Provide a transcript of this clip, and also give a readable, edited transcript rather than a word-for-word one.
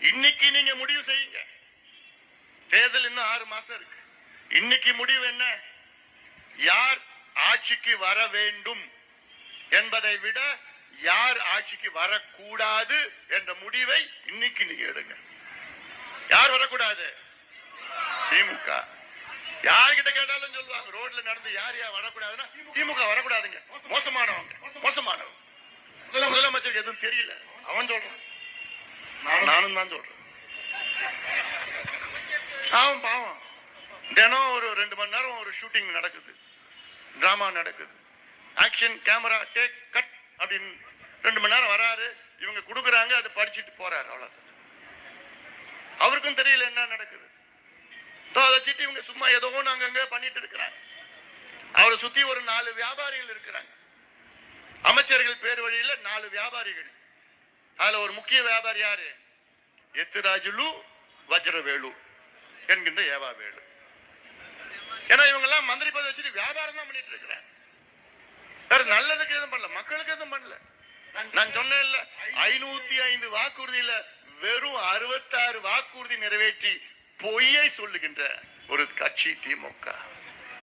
இன்னைக்கு நீங்க முடிவு செய்யுங்க. தேர்தல் இன்னும் 6 மாசம் இருக்கு. இன்னைக்கு முடிவு என்ன? யார் ஆட்சிக்கு வர வேண்டும் என்பதை விட யார் ஆட்சிக்கு வரக்கூடாது என்ற முடிவை இன்னைக்கு நீங்க எடுங்க. யார் வரக்கூடாது? திமுக. யார்கிட்ட கேட்டாலும் சொல்லுவாங்க, ரோட்ல நடந்து யார் யார் வரக்கூடாதுன்னா திமுக வரக்கூடாதுங்க, மோசமானவங்க மோசமானவங்க. முதலமைச்சருக்கு எதுவும் தெரியல, அவன் சொல்றான், நானும் தான் சொல்றேன். அவன் பாவம் தினம் ஒரு 2 மணி நேரம் ஒரு ஷூட்டிங் நடக்குது, டிராமா நடக்குது, ஆக்ஷன் கேமரா டேக் கட் அப்படின்னு 2 மணி நேரம் வராரு, இவங்க கொடுக்குறாங்க, அதை படிச்சுட்டு போறாரு, அவ்வளவு. அவருக்கும் தெரியல என்ன நடக்குது. அதை வச்சுட்டு இவங்க சும்மா ஏதோ அங்கங்க பண்ணிட்டு இருக்கிறாங்க. அவரை சுத்தி ஒரு 4 வியாபாரிகள் இருக்கிறாங்க. அமைச்சர்கள் பேர் வழியில 4 வியாபாரிகள். அதுல ஒரு முக்கிய வியாபாரி யாரு? எத்திராஜுலு வஜ்ரவேலு என்கின்ற ஏவா வேலு. ஏன்னா இவங்க எல்லாம் மந்திரி பதவி வச்சுட்டு வியாபாரம் தான் பண்ணிட்டு இருக்கிறாங்க. வேற நல்லதுக்கு எதுவும் பண்ணல, மக்களுக்கு எதுவும் பண்ணல. நான் சொன்னேன் இல்ல, 505 வாக்குறுதியில வெறும் 66 வாக்குறுதி நிறைவேற்றி பொய்யை சொல்லுகின்ற ஒரு கட்சி திமுக.